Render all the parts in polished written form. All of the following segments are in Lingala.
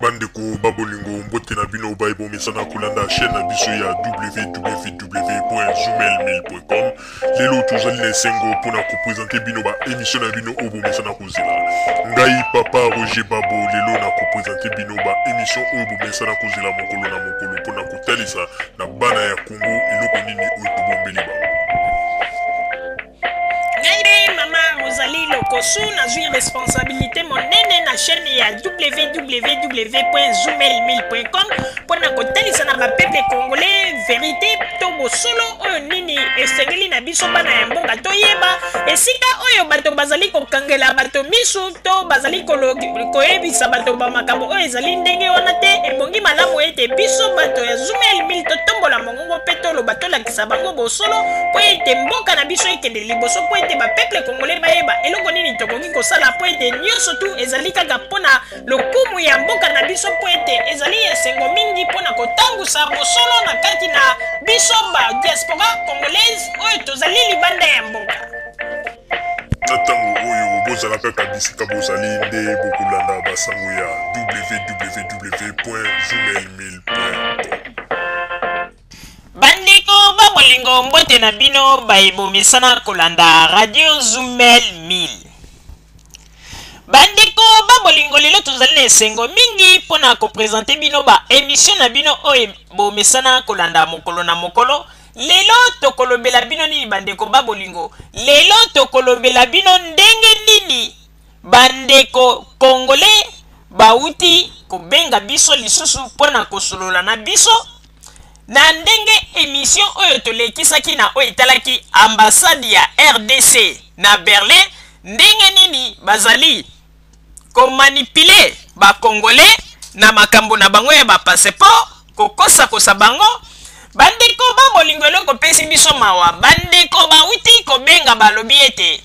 Bandeko babolingo mbote na bino baibo mesana kulanda chaîne na biso ya www.zoomel1000.com. Lelo tozali na sengo pona ko présenter bino ba émission na bino obo mesana kozela. Ngai papa Roger Babo lelo na ko présenter bino ba émission obo mesana kozela mokolo na mokolo pona ko talisa na bana ya Congo eloko nini oyo bombeli ba. Maman Rosalie Lokosu n'a eu responsabilité monene na chaîne ya www.zoomel1000.com pour na kotalisa na peuple congolais vérité to bosolo oyo nini esengeli na biso bana ya mbonga toyeba esika oyo bato bazali kokangela bato misu to bazali koyebisa bato ba makambo oyo ezali ndenge wana te ebongi malamu ete biso bato ya Zoomel 1000 totombola mongongo pe toloba tolakisa bango bosolo po ete mboka na biso ekende liboso po ete ba peuple congolais bayeba eloko nini tokoki kosala po ete nyonso tu ezali kaka mpona lokumu ya mboka na biso po ete ezali esengo mingi mpona kotangusa bosolo na kati na biso ba diaspora congolaise oyo tozali libanda ya mboka. Na ntango oyo bozalaka kabisika bozali nde bokolanda basango ya www.zoomel1000.com. Bandeko babolingo mbote na bino baibomisana kolanda radio Zoomel 1000. Bandeko babolingo lelo tozali na esengo mingi pona ko présenter bino ba émission na bino oyo bomisana kolanda mokolo na mokolo. Lelo tokolobela bino nini bandeko babolingo. Lelo tokolobela bino ndenge nini bandeko congolais bauti kobenga biso lisusu pona kosolola na biso. Na ndenge émission oyo tolekisaki na oyo etalaki ambassade ya RDC na Berlin ndenge nini bazali ko manipuler ba congolais na makambo na bango ya ba passeport kokosa kosa bango. Bandeko babolingo eloko pesi biso mawa bandeko bauti kobenga balobi ete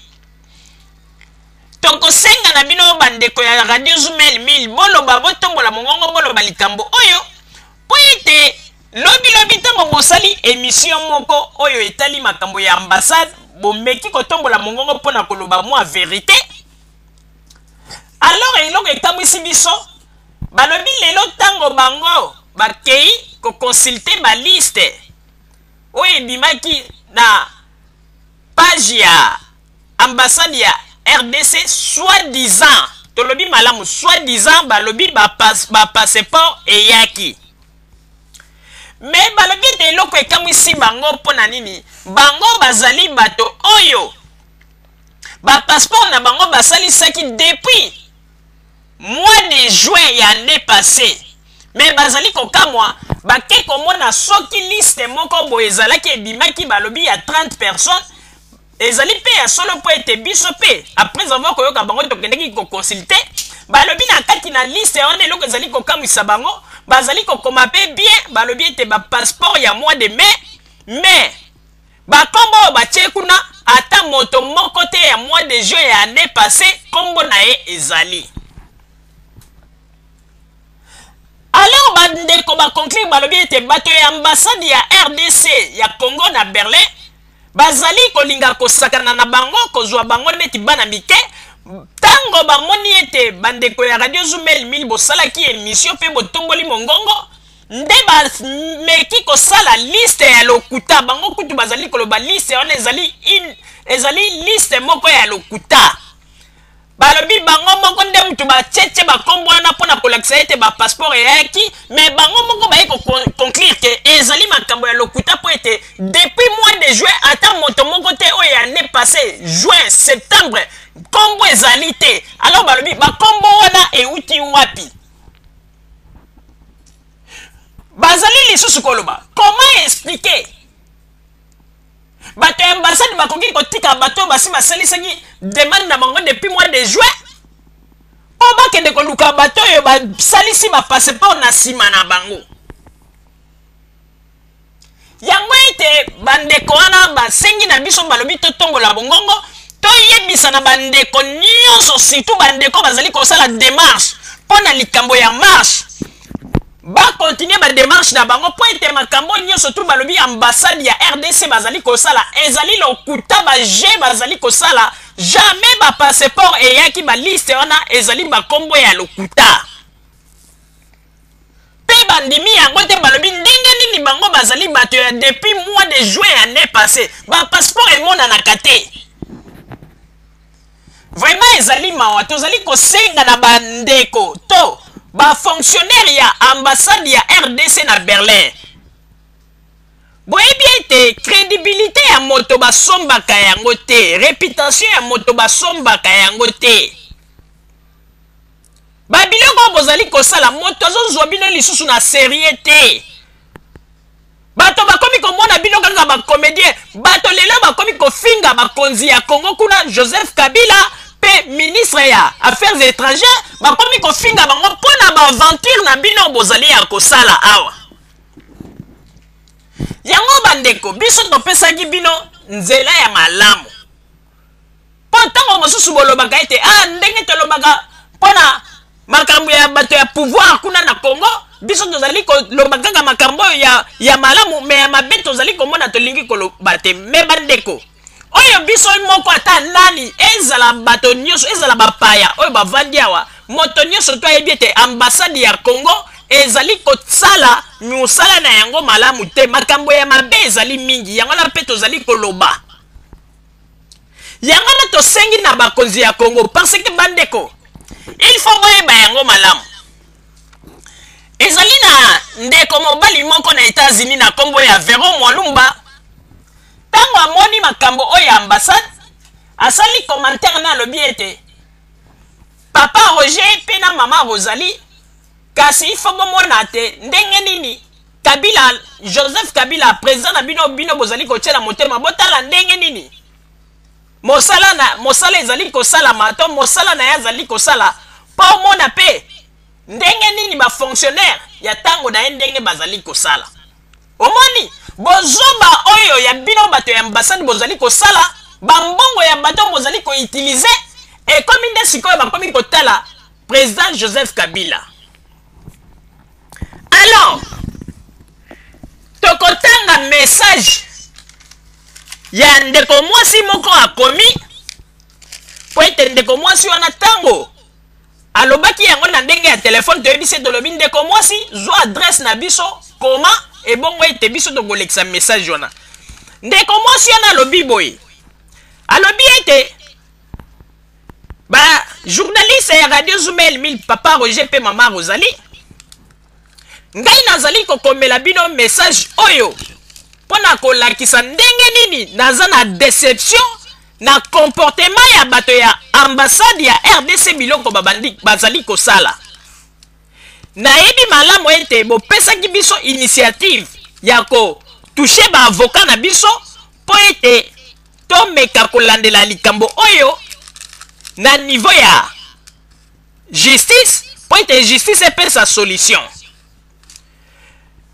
tokosenga na bino bandeko ya radio Zoomel 1000 boloba botombola mongongo boloba likambo oyo po ete lobi ntango bosali émission moko oyo etali makambo ya ambassade bomeki kotombola mongongo mpona koloba mwa vérité. Alors eloko ekamwisi biso balobi lelo ntango bango bakei koconsulte baliste oyo ebimaki na page ya ambassade ya RDC soi-disant tolobi malamu soi-disant balobi ba passeport eyaki. Mais balobi te eloko ekamwisi bango mpona nini bango bazali bato oyo ba passeport na bango basalisaki depuis mois de juin ya année passée. Mais bazali kokamwa bake komona soki liste moko boye ezalaki ebimaki balobi ya 30 personnes ezali pe ya solo po ete biso pe après avoir koyoka bango tokendeki koconsulte balobi na kati na liste wana eloko ezali kokamwisa bango bazali kokoma pe bien balobi ete ba passeport ya mois de mai mais bakombo batie kuna ata moto moko te ya mois de juin ya année passée kombo na ye ezali. Alors bandeko ba conclure balobi ete bato ya ambassade ya RDC ya Congo na Berlin bazali kolinga kosakana na bango kozwa bango neti bana mike tango bamoni ete bandeko ya radio Zoomel 1000 bosalaki émission pe botomboli mongongo nde bameki kosala liste ya lokuta bango kutu bazali koloba liste wana ezali liste moko ya lokuta balobi bango moko nde mutu bacheche bakombo wana mpona kolakisa ete ba passeport eyaki mais bango moko baye koconclure ke ezali makambo ya lokuta po ete depuis mois de juin ata moto moko te oyo ya année passée juin septembre kombo ezali te. Alors balobi bakombo wana euti wapi bazali lisusu koloba comment expliquer bato ya ambassade bakoki kotika bato basi basalisaki demande na bango depuis mois de juin po bakende koluka bato oyo basalisi ba passeport na nsima na bango. Yango ete bandeko wana basengi na biso balobi totongola bongongo toyebisa na bandeko nyonso surtout bandeko bazali kosala démarche mpona likambo ya marche ba continuer ba démarche na bango po ete makambo nyonso tu balobi ambassade ya RDC bazali kosala ezali lokuta ba je bazali kosala jamais ba passeport eyaki ba liste wana ezali ba kombo ya lokuta. bazali bato ya depuis mois de juin année passée ba passeport emonanaka te. Vraiment ezali mawa tozali kosenga na bandeko to ba fonctionnaire ya ambassade ya RDC na Berlin. Boyebi ete crédibilité ya moto basombaka yango te, réputation ya moto basombaka yango te. Babiloko bozali kosala moto azozwa bino lisusu na sérieux te. Bato bakomi komona bino kaka ba comédien, bato lelo bakomi kofinga bakonzi ya Congo kuna Joseph Kabila pe ministre ya affaires étrangères bakomi kofinga bango pona ba aventure na bino bozali ya kosala awa. Yango bandeko biso topesaki bino nzela ya malamu. Po tango mosusu bolobaka ete ndenge tolobaka pona makambo ya bato ya pouvoir kuna na Congo biso tozali koloba kaka makambo ya malamu me ya mabe tozali komona tolingi koloba te. Me bandeko oyo biso moko ata nani ezala bato nyonso ezala bapaya oyo bavandi awa moto nyonso to ayebi ete ambassade ya Congo ezali kosala mosala na yango malamu te. Makambo ya mabe ezali mingi yango na mpe tozali koloba yango na tosengi na bakonzi ya Congo parce que bandeko il faut boyeba yango malamu. Ezali na ndeko mobali moko na États-Unis na kombo ya Vero Mwalumba tango amoni makambo oyo ambassade asali commentaire na lobi ete papa Roger pe na mama Rosalie kasi ifo bomona te ndenge nini Kabila Joseph Kabila président na bino bozali kotiela motema botala ndenge nini mosala ezali kosala mato mosala na yazali kosala pa omona pe ndenge nini ba fonctionnaire ya tango na ndenge bazali kosala omoni bozoba oyo ya bino bato ya ambassade bozali kosala bambongo ya bato bozali ko utiliser et comme inde sikoyo bakomi kotala président Joseph Kabila. Alors tokotanga message ya ndeko mwasi moko akomi po ete ndeko mwasi wana tango alobaki yango na ndenge ya telefone toyebi se tolobi ndeko mwasi zwa adresse na biso koma ebongo ete biso tokolekisa message wana. Ndeko mwasi wana alobi boye alobi ete ba journaliste ya Radio Zumel 1000 papa Roger pe mama Rosalie ngai nazali kokomela bino message oyo pona kolakisa ndenge nini naza na déception na comportement ya bato ya ambassade ya RDC biloko bazali kosala. Nayebi malamu ete bopesaki biso initiative ya ko toucher ba avocat na biso po ete tomeka kolandela likambo oyo na niveau ya justice po ete justice epesa solution.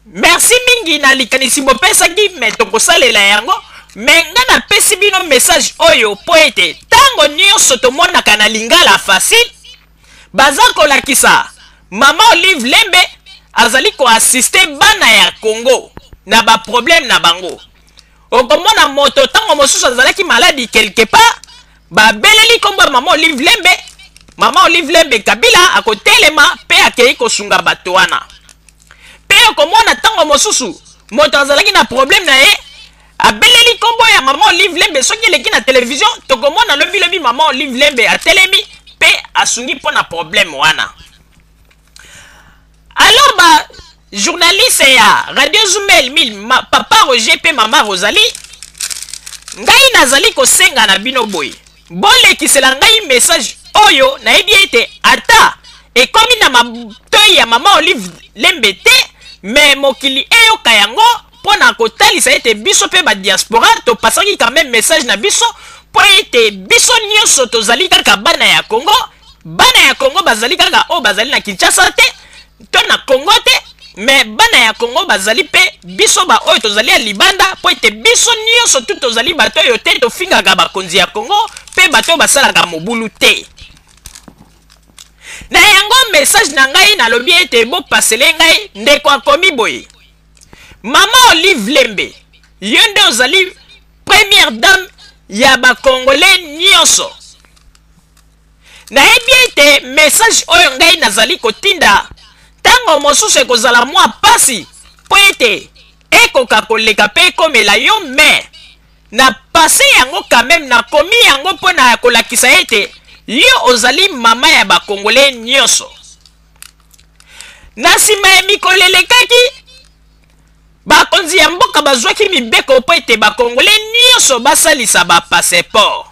Merci mingi na likanisi bopesaki me tokosalela yango me nga napesi bino message oyo po ete tango nyonso tomonaka na lingala facile baza kolakisa mama Olive Lembe azali koassiste bana ya Congo na ba problème na bango. Okomona moto tango mosusu azalaki maladi quelque part babeleli kombo mama Olive Lembe Kabila akotelema pe akei kosunga bato wana. Pe okomona tango mosusu moto azalaki na problème na ye abeleli kombo ya mama Olive Lembe soki eleki na télévision tokomona lobi mama Olive Lembe atelemi pe asungi pona problème wana. Alors ba journaliste ya Radio Zumel 1000 papa Roger pe mama Rosalie ngai nazali kosenga na bino boye bolekisela ngai message oyo nayebi ete ata ekomi na matoi ya mama Olive Lembe te me mokili eyoka yango pona kotalisa ete biso pe ba diaspora to pasaki quand même message na biso po ete biso nyonso tozali kaka bana ya Congo bazali kaka o bazali na Kinshasa te to na Congo te me bana ya Congo bazali pe biso ba oyo tozali ya libanda po ete biso nyonso tu tozali bato oyo te tofingaka bakonzi ya Congo pe bato basalaka mobulu te. Na yango message na ngai na lobi ete bo pasele ngai ndeko akomi boye mama Olive Lembe yo nde ozali première dame ya ba Congolais nyonso. Nayebi ete message oyo ngai nazali kotinda tango mosusu ekozala mwa pasi po ete ekoka koleka pe komela yo mais na passé yango quand même na komi yango pona kolakisa ete yo ozali mama ya ba Congolais nyonso. Na sima ya mikolo elekaki bakonzi ya mboka bazwaki mibeko po ete ba Congolais nyonso basalisa ba passeport.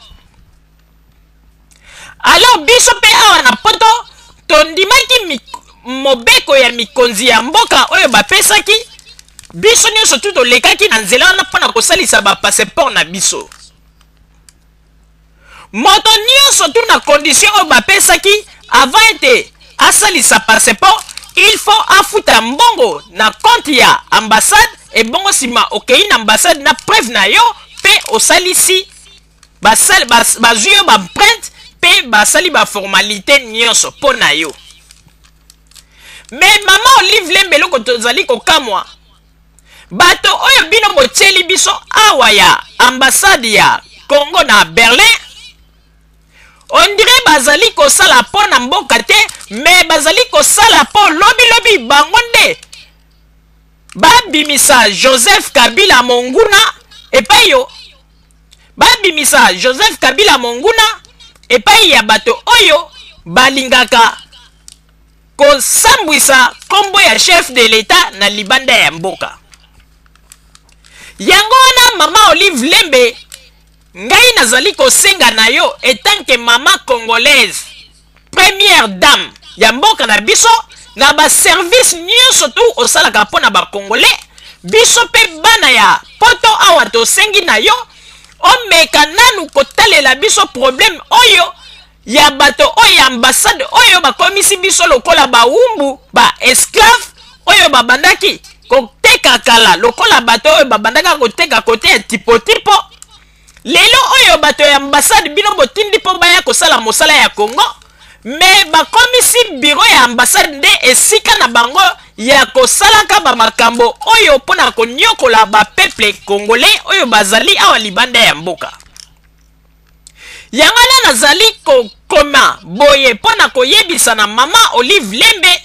Alors biso pe awa na poto tondimaki mobeko ya mikonzi ya mboka oyo bapesaki biso nyonso tu tolekaki na nzela wana mpona kosalisa ba passeport na biso. Moto nyonso tu na condition oyo bapesaki avant ete asalisa passeport il faut afuta mbongo na compte ya ambassade et bongo sima okei na ambassade na preuve na yo pe osalisi basali bazwi yo baempreinte pe basali baformalité nyonso mpo na yo. Mais mama Olive Lembe loko tozali kokamwa bato oyo bino botieli biso awa ya ambassade ya Congo na Berlin on dirait bazali kosala po na mboka te mais bazali kosala po lobi bango nde babimisa Joseph Kabila Monguna epai yo babimisa Joseph Kabila Monguna epai ya bato oyo balingaka kosambwisa kombo ya chef de l'État na libanda ya mboka. Yango wana mama Olive Lembe ngai nazali kosenga na yo etanke mama congolaise première dame ya mboka na biso na ba service nyonso tu osalaka mpona ba Congolais biso pe bana ya poto awa tosengi na yo omeka nanu kotalela biso problème oyo ya bato oyo ambassade oyo bakomisi biso lokola baumbu ba esclave oyo babandaki koteka kala lokola bato oyo babandaka koteka kote ya tipo lelo oyo bato ya ambassade bino botindi po baya kosala mosala ya Congo mais bakomisi bureau ya ambassade nde esika na bango ya kosalaka ba makambo oyo pona konyokola ba peuple congolais oyo bazali awa libanda ya mboka. Yangana nazali kokoma boye pona koyebisa na mama Olive Lembe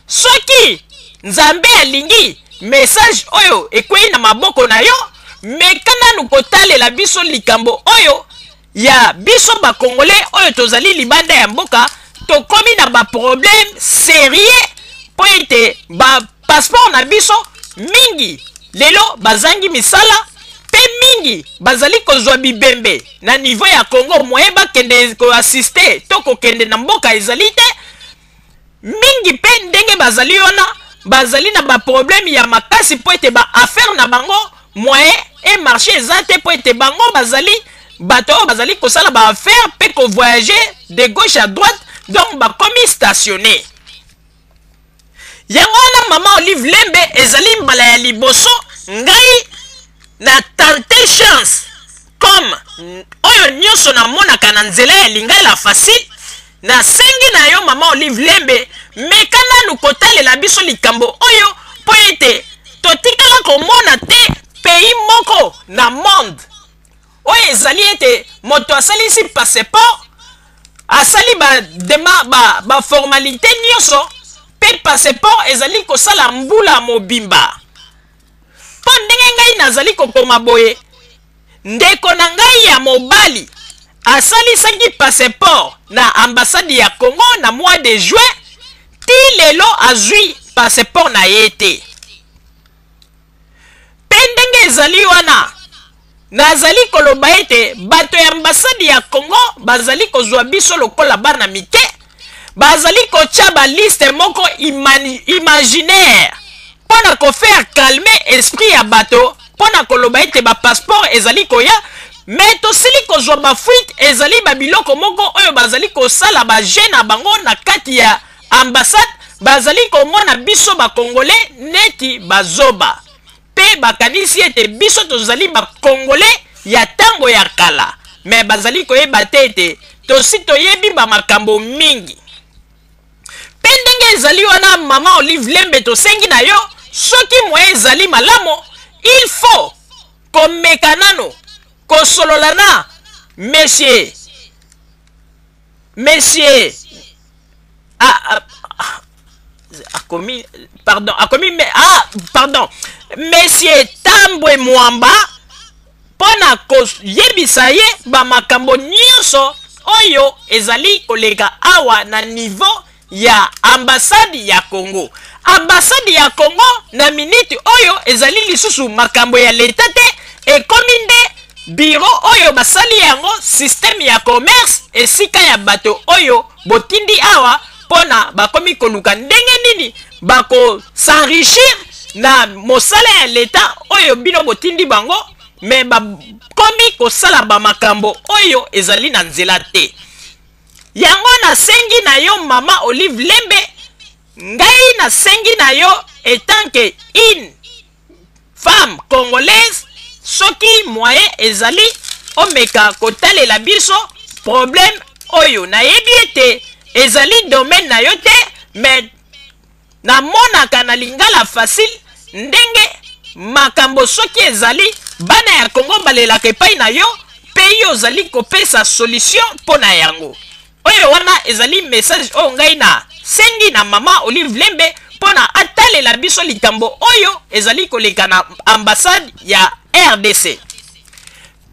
soki nzambe alingi message oyo ekwei na maboko na yo mekana nukotalela biso likambo oyo ya biso ba Congolais oyo tozali libanda ya mboka tokomi na ba problème sérieux po ete ba passeport na biso mingi lelo bazangi misala pe mingi bazali kozwa bibembe na niveau ya Congo moye bakende ko assister to kokende na mboka ezali te mingi pe ndenge bazali wana bazali na ba problème ya makasi po ete ba affaire na bango moyen et marché ezate po ete bango bazali bato bazali kosala ba affaire pe ko voyager de gauche à droite donc ba komi stationné. Yango na mama Olive Lembe ezali mbala ya liboso ngai na tante chance comme oyo nyonso na monaka na nzela ya lingala facile na sengi na yo mama Olive Lembe mekana nukotalela biso likambo oyo po ete totikala komona te pays moko na monde oyo ezali ete moto asalisi passeport asali ba formalité nyonso pe passeport ezali kosala mbula mobimba po ndenge ngai nazali kokoma boye ndeko na ngai ya mobali asalisaki passeport na ambassade ya Congo na mois de juin ti lelo azwi passeport na ye te pe ndenge ezali wana nazali koloba ete bato ya ambassade ya Congo bazali kozwa biso lokola bana mike bazali kotia ba liste moko imaginaire pona ko faire calmer esprit ya bato pona koloba ete ba passeport ezali koya mais tosili kozwa ba fuite ezali ba biloko moko oyo bazali kosala ba jeune bango na kati ya ambassade bazali komona biso ba Congolais neti bazoba pe bakanisi ete biso tozali ba Congolais ya tango ya kala mais bazali koyeba te ete tosi toyebi ba makambo mingi pe ndenge ezali wana mama Olive Lembe tosengi na yo soki moye ezali malamo il faut komeka nano kosolola na monsieur Monsieur Tambwe Mwamba pona koyebisa ye bamakambo nyonso oyo ezali koleka awa na niveau ya ambassade ya Congo. Ambassade ya Congo na minute oyo ezali lisusu makambo ya leta te ekomi nde bureau oyo basali yango système ya commerce esika ya bato oyo botindi awa pona bakomi koluka ndenge nini bako s'enrichir na mosala ya leta oyo bino botindi bango me bakomi kosala bamakambo oyo ezali na nzela te. Yango nasengi na yo mama Olive Lembe, ngai nasengi na yo etant que une femme congolaise soki moyen ezali omeka kotalela biso problème oyo nayebi ete ezali domaine na yo te mais namonaka na lingala facile ndenge makambo soki ezali bana ya Congo balelaka epai na yo pe yo ozali kopesa solution mpona yango. Oyo wana ezali message oyo ngai na sengi na mama Olive Lembe mpona atalela biso likambo oyo ezali koleka na ambassade ya RDC.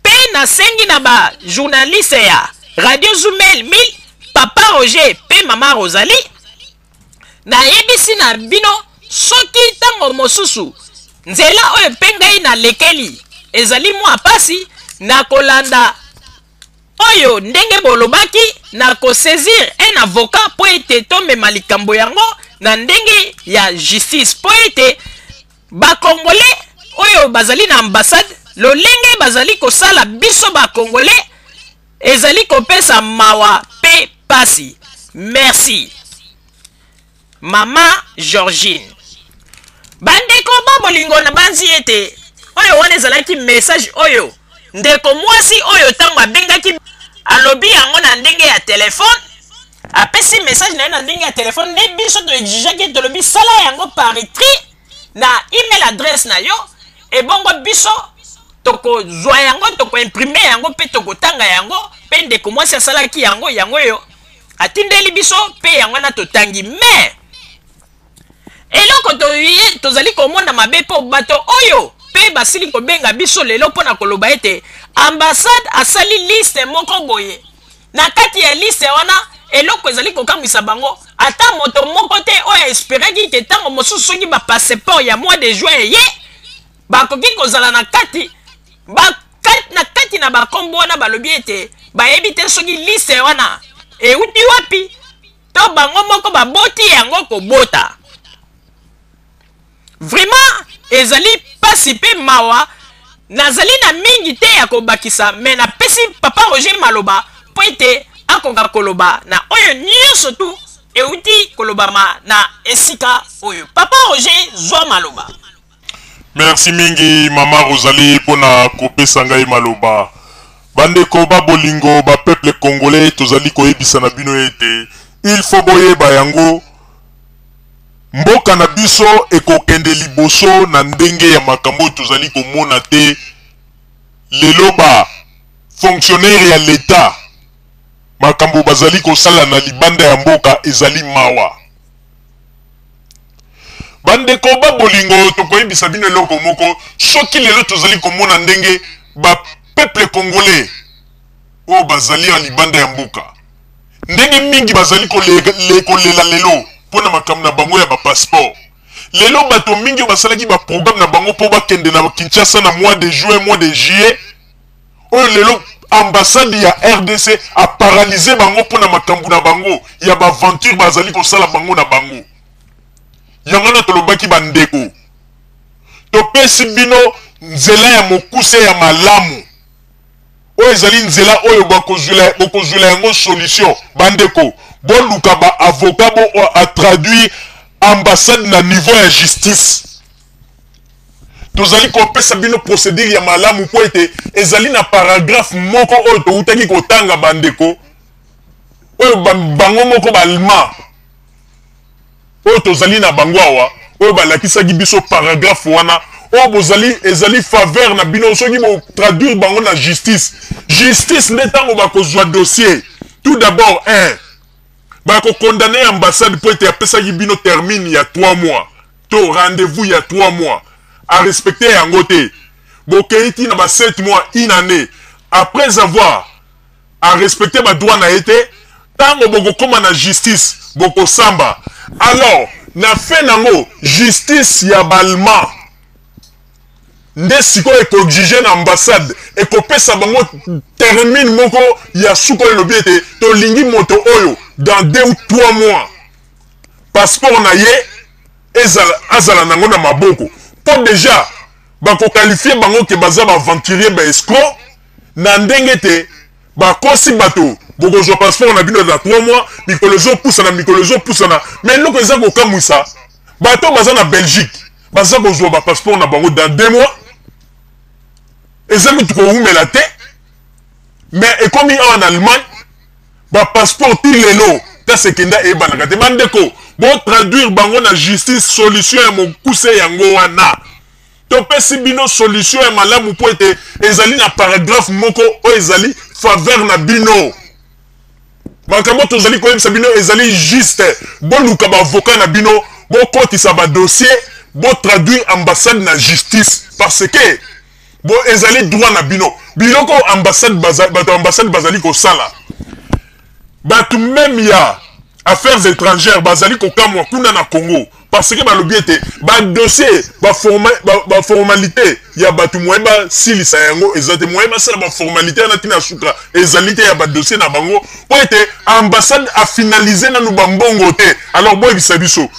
Pe na sengi na ba journaliste ya Radio Zumel 1000 Papa Roger pe mama Rosalie na yebisi na bino soki tango mosusu nzela oyo pe ngai na lekeli ezali mwa pasi na kolanda oyo ndenge bolobaki na ko saisir un avocat po ete tomema likambo yango na ndenge ya justice po ete bakongole oyo bazali na ambassade lolenge bazali kosala biso bakongole ezali kopesa mawa pe pasi. Merci Mama Georgine. Bandeko babolingo na banzi ete oyo wana ezalaki message oyo ndeko mwasi oyo tango abengaki alobi yango na ndenge ya telefone apesi message na ndenge ya telefone nde biso to exigaki tolobi sala yango par écrit na email adresse na yo ebongo biso toko zwa yango toko imprimer yango pe toko tanga yango pe ndeko mwasi asalaki yango yo atindeli biso pe yango na totangi mais eloko tozali komona mabe po bato oyo pe basili kobenga biso lelo pona koloba ete ambassade asali liste moko boye na kati ya liste wana eloko ezali kokamwisa bango ata moto moko te oyo esperaki ke tango mosusu soki ba passeport ya mois de juin ye bakoki kozala na kati na bakombo wana balobi ete bayebi te soki liste wana euti wapi to bango moko baboti yango kobota. Vraiment ezali pasi pe mawa nazali na mingi te ya kobakisa me na pesi Papa Roger maloba po ete akoka koloba na oyo nyonso tu euti kolobama na esika oyo. Papa Roger zwa maloba. Merci mingi Mama Rosalie pona kopesa ngai maloba. Bandeko babolingo ba peuple congolais tozali koyebisa na bino ete il faut boyeba yango mboka na biso ekokende liboso na ndenge ya makambo tozali komona te lelo ba fonctionnaire ya l'État makambo bazali kosala na libanda ya mboka ezali mawa. Bandeko babolingo tokoyebisa bino eloko moko soki lelo tozali komona ndenge ba peuple congolais o bazali ya libanda ya mboka ndenge mingi bazali kolela lelo pona makambo na bango ya ba passeport lelo bato mingi basalaki ba programme na bango po bakende na Kinshasa na mois de juin mois de juillet oyo lelo ambassade ya RDC a paralysé bango pona makambo na bango ya ba aventure bazali kosala bango na bango yango na tolobaki bandeko topesi bino nzela ya mokuse ya malamu oyo ezali nzela oyo bokozwela yango solution bandeko boluka ba avocat bo a traduire ambassade na niveau ya justice tozali kopesa bino procédure ya malamu po ete ezali na paragraphe moko oyo toutaki kotanga bandeko oyo bango moko balma oyo tozali na bango awa oyo balakisaki biso paragraphe wana oyo bozali ezali faveur na bino soki bo traduire bango na justice nde tango bakozwa dossier tout d'abord bako condamné ambassade pour être appelé ça bino termine il y a 3 mois. To rendez-vous il y a 3 mois. À respecter en côté. Bokeiti na ba 7 mois, une année. Après avoir à respecter ma droit na été, tango boko koma na justice, boko samba. Alors, na fait nango justice ya balma. Nde siko eko exige na ambassade eko pesa bango termine moko ya suko elobi ete to lingi moto oyo dans 2 ou 3 mois passeport na ye azala nango na maboko po déjà bako qualifier bango ke baza ba aventurier ba escroc na ndenge te bakosi bato boko zo passeport na bino dans 3 mois mikolozo poussa na mais loko eza ko kamwisa bato baza na Belgique baza ko zo ba passeport na bango dans 2 mois. Ezaki tukoumela te mais ekomi en Allemagne ba passeport tilelo ta sekenda e banaka te bandeko bo traduire bango na justice solution ya mokuse yango wana to pesi bino solution ya malamu po ete ezali na paragraphe moko o ezali faveur na bino makambo tozali koyebisa bino ezali juste bo luka ba avocat na bino bo kotisa ba dossier bo traduire ambassade na justice parce que bon ezali droit na bino biloko ambassade bazali ko sala batu même ya affaires étrangères bazali ko kamwa kuna na Congo parce que balobi ete ba dossier ba formalité ya batu moyeba silisa yango ezate moyeba sala ba formalité na tina suka ezali te ya ba dossier na bango po ete ambassade a finaliser na nu bambongo te alors boy bisabiso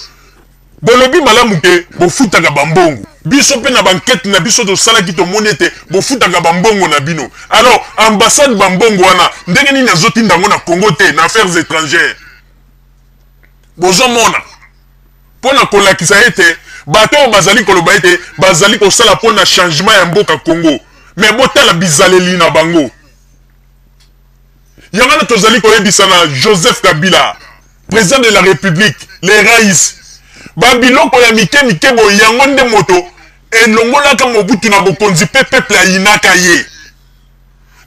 bolobi malamu ke bofutaka bambongo biso pe na banquête na biso to sala ki to monete bofutaka bambongo na bino alors ambassade bambongo wana ndenge nini azotinda ngo na Congo te na affaires étrangères bozo mona pona kolakisa ete bato bazali koloba ete bazali ko sala pona changement ya mboka Congo mais botala bizaleli na bango yangana tozali koyebisa na Joseph Kabila président de la République les raïs babiloko ya mike bo yango nde moto elongolaka mobutu na bokonzi pe peuple ayinaka ye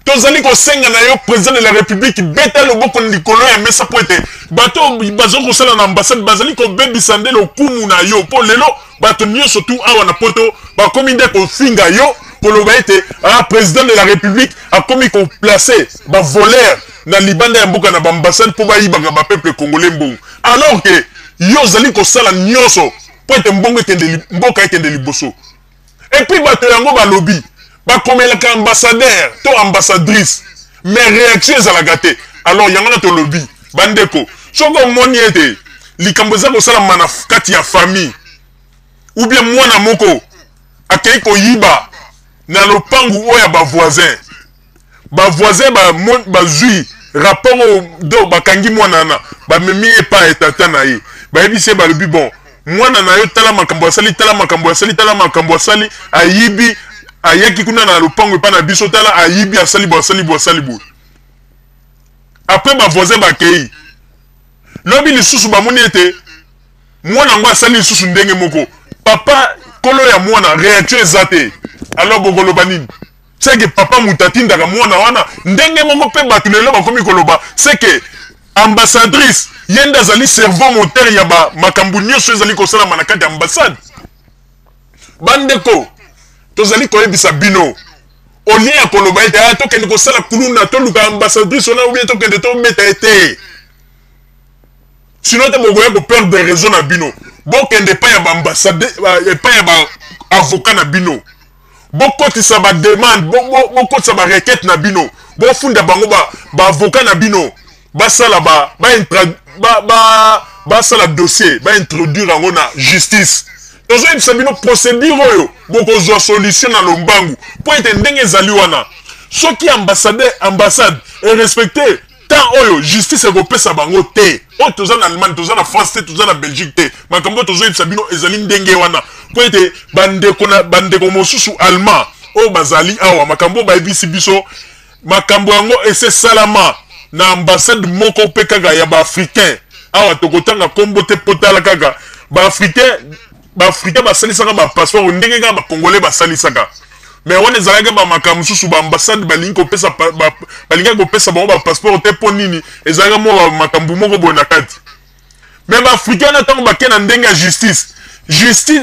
tozali kosenga na yo président de la République beta loboko likolo ya mesa po ete bato bazo kosala na ambassade bazali kobebisa nde lokumu na yo po lelo bato nyonso tu awa na poto bakomi nde kofinga yo koloba ete président de la République akomi koplace bavoleur na libanda ya mboka na baambassade po bayibaka bapeuple congolais mbongo alors que yo zali kosala nyonso po ete mboka ekende liboso et puis bato yango balobi bakomelaka ambassadeur to ambassadrice mais réaction ezalaka te alors yango na tolobi bandeko soko omoni ete likambo eza kosalama na kati ya famille ou bien mwana moko akei koyiba na lopangu oyo ya bavoisin bazwi rapport do bakangi mwana na bamemi epa etata na ye bayebisi ye balobi bon mwana na yo tala makambo asali ayibi ayaki kuna na lopango epa na biso tala ayibi asali bo après bavoisin bakei lobi lisusu bamoni ete mwana ngo asali lisusu ndenge moko papa kolo ya mwana réaction eza te alors bokoloba nini c'est que papa mutatindaka mwana wana ndenge moko pe bato lelo bakomi koloba c'est que ambassadrice yenda zali cerveau moteur ya ba makambu nyonso ezali kosalama na kati ya ambassade bandeko tozali koyebisa bino olie ya koloba ete tokende kosala kuluna toluka ambassadrice ona oubien tokende tobeta ete sinon te bokoya koperdre raison na bino bokende epai ya baambassade epai ya baavocat na bino bokotisa bademande bokotisa barequête na bino bofunda bango baavocat na bino basala basala dossier baintroduire yango na justice tozoyebisa bino procédure oyo bokozwa solution na lombangu po ete ndenge ezali wana soki ambassade erespecte tant oyo justice ekopesa bango te oyo toza na Allemagne toza na France te toza na Belgique te makambo tozoyebisa bino ezali ndenge wana po ete bandeko mosusu allemand oyo bazali awa makambo bayebisi biso makambo yango ese salama na ambassade moko mpe kaka ya baafricain awa tokotanga kombo te potala kaka baafricain basalisaka bapasseport ndenge kaka bakongolais basalisaka mais on ezalaka ba makambo susu ba ambassade balingi kopesa balingi kopesa bango ba passeport te po nini ezalaka mo ba makambo moko boye na kati mais ba africain na tango bakena na ndenge ya justice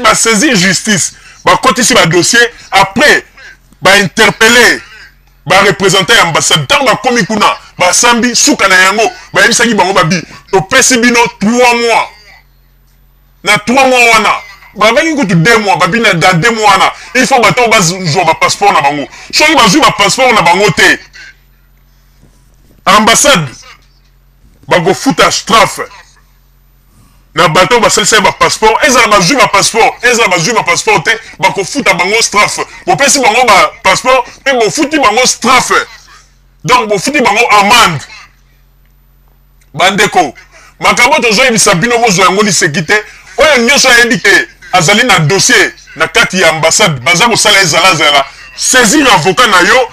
ba saisir justice ba kotisi ba dossier après ba interpeller ba représenter ambassade tango ba komi kuna ba sambi suka na yango ba yebisaki bango babi to pesi bino 3 mois na 3 mois wana ba vengi kutu 2 mois babi na da 2 mois wana il faut bato ba zo ba passeport na bango soki ba zo ba passeport na bango te ambassade ba go futa strafe na bato ba salisa ba passeport ezala ba zo ba passeport te ba ko futa bango strafe bo pesi bango ba passeport pe bo futi bango strafe donc bo futi bango amende bandeko makambo to zo yebisa bino bo zo yango lisekite oyo nyonso ayebi ke azali na dossier na kati ya ambassade baza kosala ezala saisir avocat na yo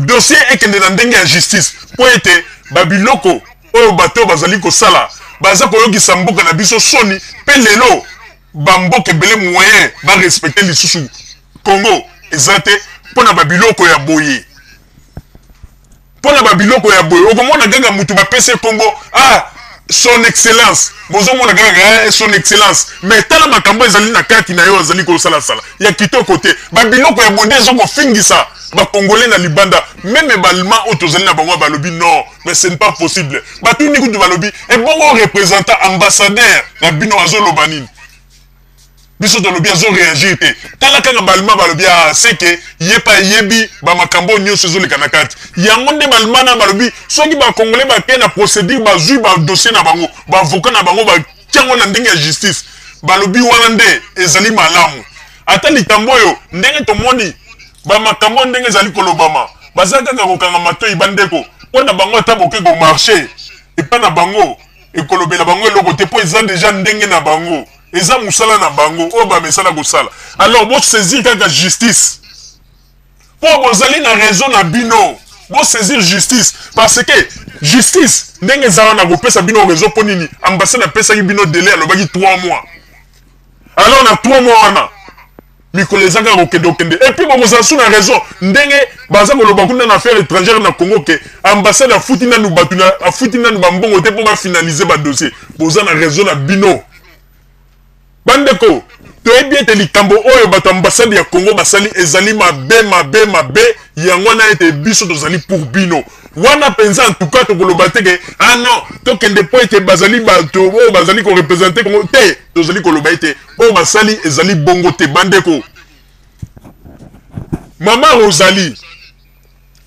dossier ekende na ndenge ya justice po ete babiloko oyo bato bazali kosala baza koyokisa mboka na biso soni pe lelo bamboka ebele moyen barespecte lisusu Congo eza te mpona babiloko ya boye okomona kaka mutu bapesi Congo son excellence bozomona kaka son excellence mais tala makambo ezali na kati na yo azali kosalasala ya kitoko te babiloko ya bonde ezo kofingisa bakongolais na libanda même balma oyo tozali na bango balobi non mais ce n'est pas possible batuni kutu balobi ebongo représentant ambassadeur na bino azoloba nini biso tolobi azo réagir te tala kaka balma balobi seke yepa yebi bamakambo nyonso ezoleka na kati yango nde balma na balobi soki bakongolais bakei na procédure bazwi badossier na bango baavocat na bango batiango na ndenge ya justice balobi wana nde ezali malamu ata likambo oyo ndenge tomoni bamakambo ndenge ezali kolobama baza kaka kokanga matoi bandeko mpona bango ata boke komarche epa na bango ekolobela bango eloko te mpo eza deja ndenge na bango eza musala na bango oyo bamesala kosala alors bosaisir kaka justice mpo bozali na raison na bino bosaisir justice parce que justice ndenge eza wana kopesa bino raison mpo nini ambassade apesaki bino délai alobaki 3 mois alors na 3 mois wana mikolo ezaka kokende et puis bokozala su na raison ndenge baza koloba kuna na affaire étrangère na Congo ke ambassade afuti nanu bato afuti nanu bambongo te mpo bafinalize badossier boza na raison na bino bandeko toyebi ete likambo oyo bato ambassade ya Congo basali ezali mabe yango wana ete biso tozali pour bino wana penza en tout cas tokoloba te ke non tokende po ete bazali bato oyo bazali korepresente Congo te tozali koloba ete oyo basali ezali bongo te bandeko mama Rosalie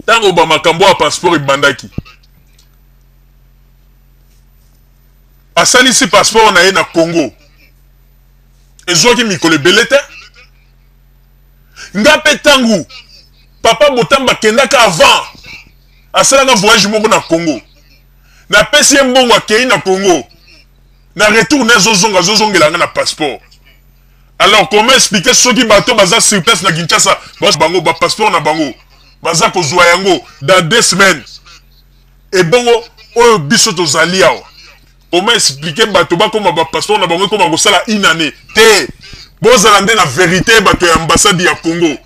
ntango bamakambo ya passeport ebandaki asalisi passeport na ye na Congo ezwaki mikolo ebele te nga mpe ntango papa Botamba akendaka avant asalaka voyage moko na Congo napesi ye mbongo akei na Congo na retour na azozongelanga na passeport alors comment expliquer soki bato baza sur place na Kinshasa bango ba passeport na bango baza kozwa yango dans 2 semaines ebongo oyo biso tozali awa comment expliquer bato bakoma ba passeport na bango ekoma kosala une année te bozala nde na vérité bato ya ambassade ya Congo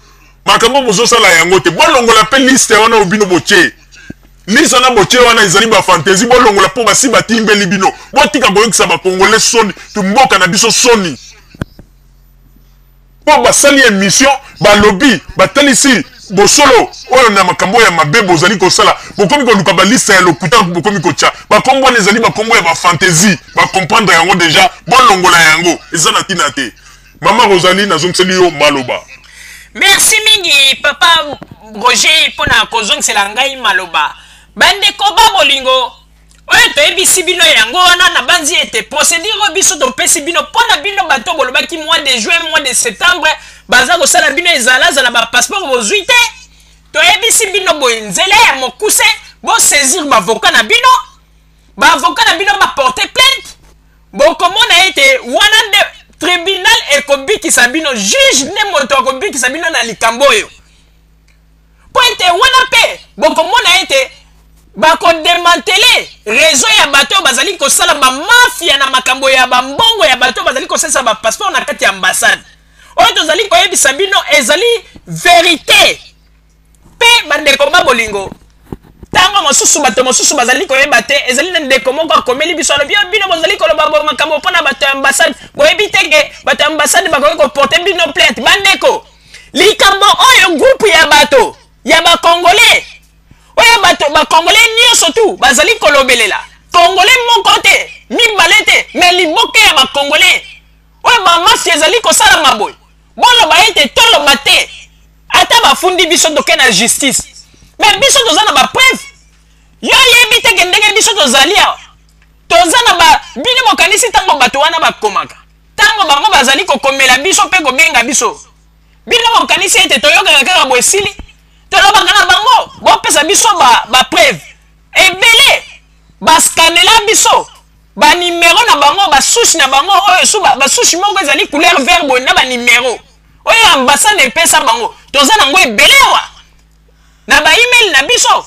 makambo bozosala yango te bolongola mpe liste wana obino boche liste wana boche wana ezali bafantaisie bolongola mpo basi batimbeli bino botika koyokisa bakongolais soni tumboka na biso soni mpo basali émission balobi batalisi bosolo oyo na makambo ya mabe bozali kosala bokomi koluka baliste ya lokuta bokomi kotya bakombo wana ezali bakombo ya bafantaisie bakomprendre yango deja bolongola yango eza na ntina te mama Rosalie nazongiseli yo maloba merci mingi papa Roger mpona kozongisela ngai maloba bandeko babolingo oyo toyebisi bino yango wana na banzi ete procédure oyo biso topesi bino mpona bino bato bolobaki mois de juin mois de septembre baza kosala bino ezalazala bapasseport bozwi te toyebisi bino boye nzela ya mokuse bosaisir bavocat na bino baavocat na bino baporte plainte bokomona ete wana nde tribunal ekobikisa bino juge nde moto akobikisa bino na likambo oyo po ete wana mpe bokomona ete bakodemantele réseau ya bato bazali kosala bamafia na makambo ya bambongo ya bato bazali kosalisa bapasseport na kati ya ambassade oyo tozali koyebisa bino ezali vérité pe bandeko babolingo tango mosusu bato mosusu bazali koyeba te ezali na ndeko moko akomeli biso alobi bino bozali koloba makambo mpona bato ya ambassade boyebi teke bato ya ambassade bakoki koporte bino plainte bandeko likambo oyo groupe ya bato ya bakongolais oyo bato bakongolais nyonso tu bazali kolobelela congolais moko te mibale te me liboke ya bakongolais oyo bamafia ezali kosalama boye boloba ete toloba te ata bafundi biso toke na justice me biso toza na bapreuve yo yebi teke ndenge biso tozali awa toza na bino bokanisi ntango bato wana bakomaka ntango bango bazali kokomela biso mpe kobenga biso bino bokanisi ete toyokaka kaka boesili tolobaka na bango bopesa biso bapreuve ebele baskanela biso banimero na bango basushi na bango oyo su basushi moko ezali couleur vert boye na banimero oyo ambassade epesa bango toza nango ebele awa na baemail na biso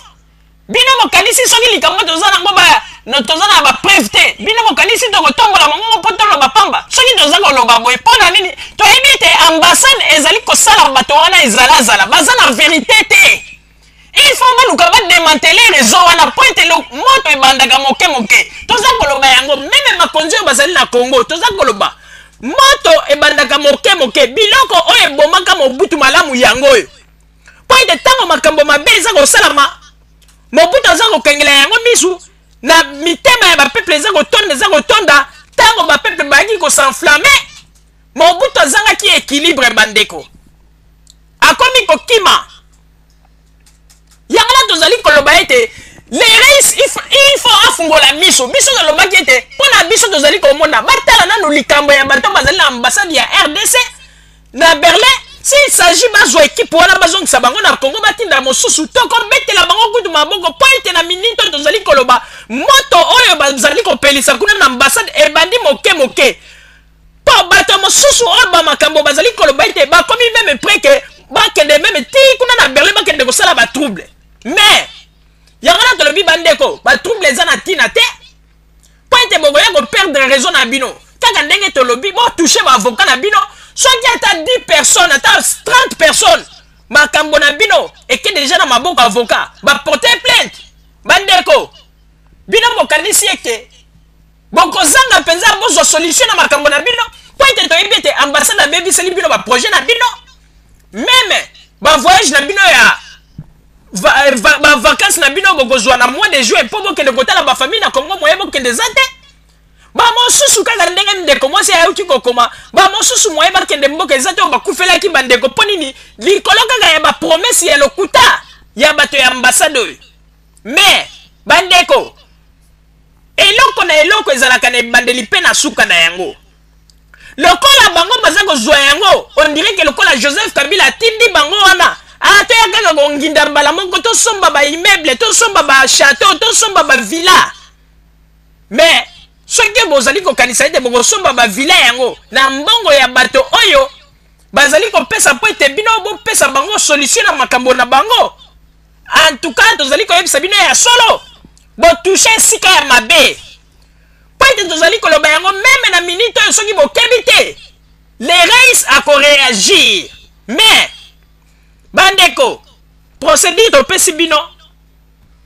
bino mokanisi soki likambo toza nango toza na bapreuve te bino mokanisi tokotombola bango mpo toloba pamba soki toza koloba boye mpo na nini toyebi ete ambassade ezali kosala bato wana ezalazala baza na verité te il faut baluka bademantele réseau wana po ete moto ebandaka moke moke toza koloba yango meme makonzi oyo bazali na congo toza koloba moto ebandaka moke moke biloko oyo ebomaka mobutu malamu yango oyo po ete ntango makambo mabe eza kosalama mobutu aza kokengela yango misu na mitema ya bapeple eza kotonda ntango bapeple bayaki kosenflame mobutu azangaki équilibre bandeko akomi kokima yango na tozali koloba ete les reis il faut afungola miso biso tolobaki ete mpona biso tozali komona batala nano likambo ya bato bazali na ambassade ya RDC na Berlin s'il s'agit bazwa ekipe wana bazongisa bango na Congo batinda mosusu tokobetela bango kutu maboko po ete na minito tozali koloba moto oyo bazali kopelisa kuna na ambassade ebandi moke moke po bato mosusu oyo bamakambo bazali koloba ete bakomi meme preke bakende meme ti kuna na Berlin bakende kosala batrouble mais yango na tolobi bandeko batrouble eza na ntina te po ete bokoya koperdre raison na bino kaka ndenge tolobi botouche baavocat na bino soki ata 10 personnes ata 30 personnes makambo na bino eke deja na maboko avocat baporte plainte bandeko bino bokanisi ete bokozanga mpenza bozwa solution na makambo na bino po ete toyebi ete ambassade abebiseli bino baprojet na bino meme bavoyage na bino ya bavacances na bino bokozwa na mois de juin mpo bokende kotala bafamille na Congo moye bokende eza te bamosusu kaka ndenge ndeko mwasi ayauki kokoma bamosusu moye bakende mboka eza te oyo bakufelaki bandeko mpo nini likolo kaka ya bapromese ya lokuta ya bato ya ambassade oyo mais bandeko eloko na eloko ezalaka na ebandeli mpe na suka na yango lokola bango baza kozwa yango on dirait que lokola Joseph Kabila atindi bango wana toya kaka konginda mbala moko tosomba baimmeuble tosomba bachateau tosomba bavilla mais soki bozali kokanisa ete bokosomba bavilla yango na mbongo ya bato oyo bazali kopesa mpo ete bino bopesa bango solution na makambo na bango en tout cas tozali koyebisa bino ya solo botouche esika ya mabe mpo ete tozali koloba yango meme na minute oyo soki bokebi te les reis akoreagir mais bandeko procédure topesi bino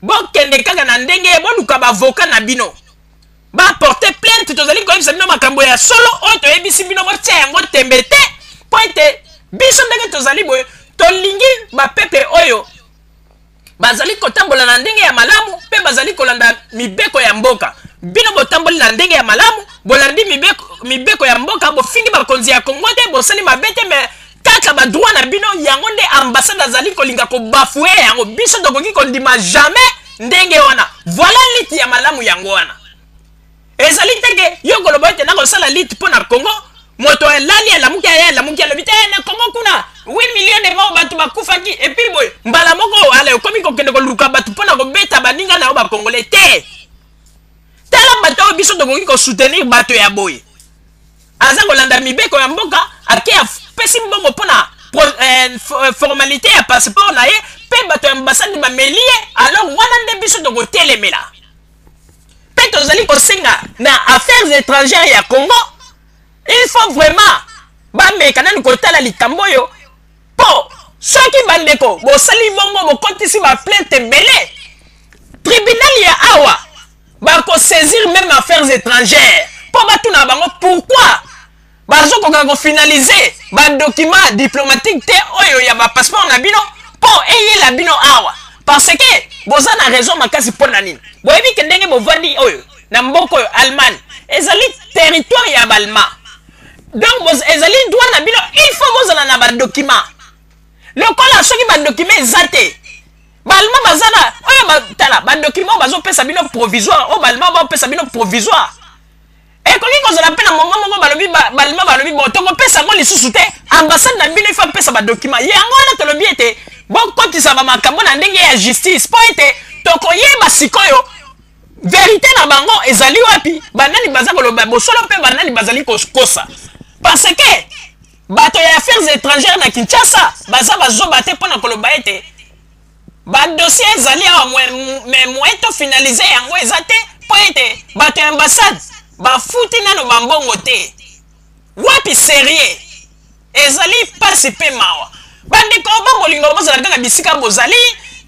bokende kaka na ndenge boluka bavocat na bino baporte plainte tozali koyebisa bino makambo ya solo oyo toyebisi bino botia yango tembe te mpo ete biso ndenge tozali boye tolingi bapeple oyo bazali kotambola na ndenge ya malamu mpe bazali kolanda mibeko ya mboka bino botamboli na ndenge ya malamu bolandi mibeko ya mboka bofingi bakonzi ya Congo te bosali mabe te me kaka badroit na bino yango nde ambassade azali kolinga kobafue yango biso tokoki kondima jamais ndenge wana voilà liti ya malamu yango wana ezali teke yo koloba ete nakosala liti mpo na Congo moto elali alamuki alobi te na Congo kuna 8 millions de morts bato bakufaki epuis boye mbala moko ala okomi kokende koluka bato mpo na kobeta baninga na yo bakongole te tala bato oyo biso tokoki kosoutenir bato ya boye aza kolanda mibeko ya mboka ake apesi mbongo mpo na formalité ya passeport na ye mpe bato ya ambassade bamelie alors wana nde biso tokotelemela mpe tozali kosenga na affaires étrangères ya Congo il faut vraiment bameka nani kotala likambo oyo po soki bandeko bosali bongo bokotisi ba plainte belé tribunal ya awa bako saisir même affaires étrangères po batuna bango pourquoi bazokoka ko finaliser ba document diplomatique te oyo ya ba passeport na bino po eyela bino awa parce que boza na raison makasi pona nini boyebi ke ndenge bovandi oyo na mboko oyo Allemagne ezali territoire ya Allemand donc ezali droit na bino il faut bozala na ba document lokola soki ba document ezate Allemand bazana oyo batala ba document bazopesa bino provisoire o Allemand bapesa bino provisoire et koki kozala pe na moment moko balobi Allemand balobi bon tokopesa ngo lisusu te ambassade na bino ifa pesa ba document yango wana tolobi ete bokotisa ba makambo na ndenge ya justice po ete tokoyeba sikoyo vérité na bango ezali wapi banani baza koloba bosolo pe banani bazali kosa parce que bato ya affaires étrangères na Kinshasa baza bazobate pona koloba ete ba dossier ezali awa mais moeto finaliser yango ezate po ete bato ya ambassade bafuti nano bambongo te wapi sérieux ezali pasi pe mawa bandeko bolingo bozala kaka bisika bozali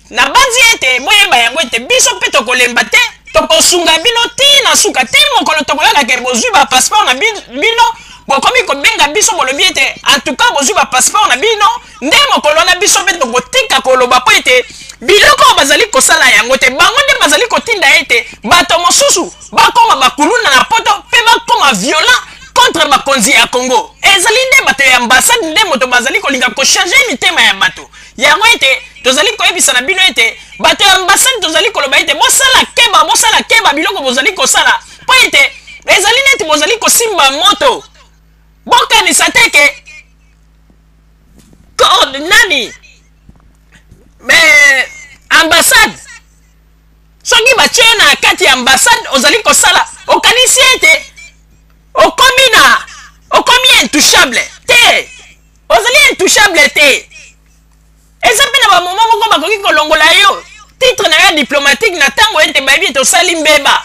na banzi ete boyeba yango ete biso pe tokolemba te tokosunga bino ti na suka te mokolo tokoyoka ke bozwi ba passeport na bino bokomi kobenga biso bolobi ete en tout cas bozwi ba passeport na bino nde mokolo na biso pe tokotika koloba po ete biloko bazali kosala yango te bango nde bazali kotinda ete bato mosusu bakoma bakuluna na poto pe bakoma violent contre bakonzi ya Congo ezali nde bato ya ambassade nde moto bazali kolinga kochange mitema ya bato yango ete tozali koyebisa na bino ete bato ya ambassade tozali koloba ete bosala keba biloko bozali kosala po ete ezali neti bozali kosimba moto bokanisa te ke nani mais ambassade soki batie na kati ya ambassade ozali kosala okanisi ete okomi intouchable te ozali intouchable te eza mpe na bamoment moko bakoki kolongola yo titre na yo diplomatique na ntango ete bayebi ete osali mbeba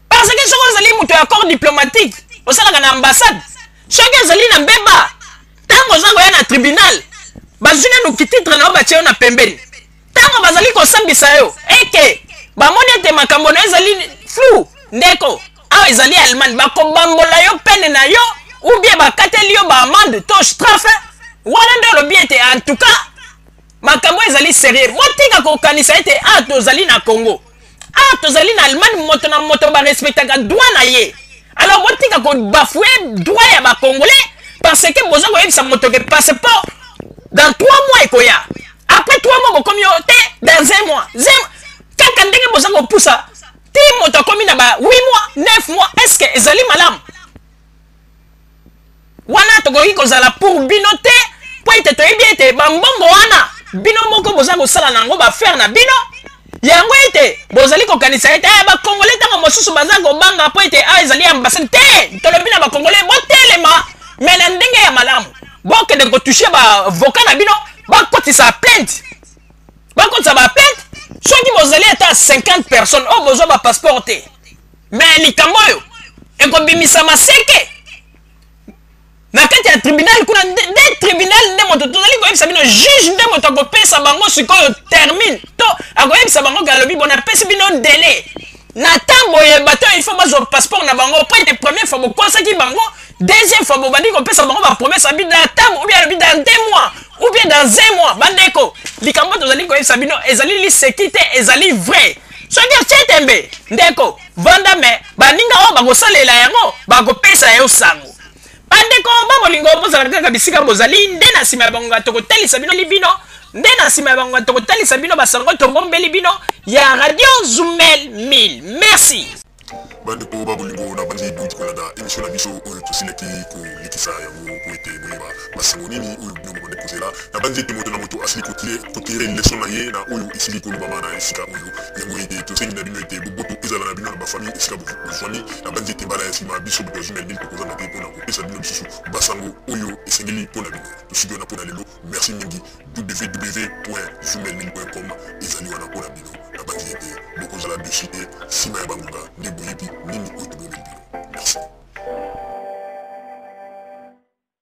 parce que soki ozali moto ya corps diplomatique osalaka na ambassade soki ozali na mbeba ntango oza koya na tribunal bazwi nanu kititre na yo batie yo na pembeni ntango bazali kosambisa yo eke bamoni ete makambo na yo ezali flou ndeko awa ezali Allemagne bakobambola yo pene na yo ou bien bakateli yo baamande to strafe wana nde olobi ete en tout cas makambo ezali sérieux motika kokanisa ete tozali na Congo tozali na Allemagne moto na moto barespectaka droit na ye alors motika kobafoue droit ya bacongolais parce que boza koyebisa moto ke passeport dans 3 mois ekoya après 3 mois bokomi yo te dans 1 mois kaka ndenge boza kopusa ti moto akomi na ba 8 mois 9 mois est-ce que ezali malamu wana tokoki kozala pour bino te po ete toyebi ete bambongo wana bino moko boza kosala nango bafaire na bino yango ete bozali kokanisa ete bakongole ntango mosusu baza kobanga po ete ezali ambassade te tolobi na bakongole botelema me na ndenge ya malamu bokende kotushe bavoka na bino bakotisa plainte soki bozali ata 50 personnes oyo bozwa bapasseport te me likambo oyo ekobimisama seke na kati ya tribunal kuna nde tribunal nde moto tozali koyebisa bino juge nde moto akopesa bango sikoyo termine to akoyebisa bango galobi bona apesi bino délai na ntango boye bato il faut bazwa passeport na bango po ete première fois bokosaki bango deuxième fois bobandi kopesa bango bapromese abi na ntango ou bien alobi dans 2 mois ou bien dans 1 mois bandeko likambo tozali koyebisa bino ezali liseki te ezali vrai soki otie tembe ndeko vanda me baninga oyo bakosalela yango bakopesa yo sango bandeko babolingo bozala kaka bisika bozali nde na nsima ya bango tokotalisa bino libino nde na nsima ya bango tokotalisa bino basango tobombeli bino ya radio Zumel 1000 merci bandeko babolingo na bandi duti kolanda émission na biso oyo tosileki kolikisa yango po ete moyeba basango nini oyo bino bobande kozela na bandi ete moto na moto asili kotire leson na ye na oyo esili kolobama na esika oyo yango ete tosengi na bino ete boboto ezala na bino na bafamille esika bozwani na bandi ete mbala ya nsima biso boto ya Zumel 1000 tokozanga te mpona kopesa bino lisusu basango oyo esengeli mpona bino tosiki wana mpona lelo merci mingi www.zumel1000.com ezali wana mpona bino na bandi ete bokozala dessus te nsima ya bangonga nde boyebi nini oyo tobomeli bino merci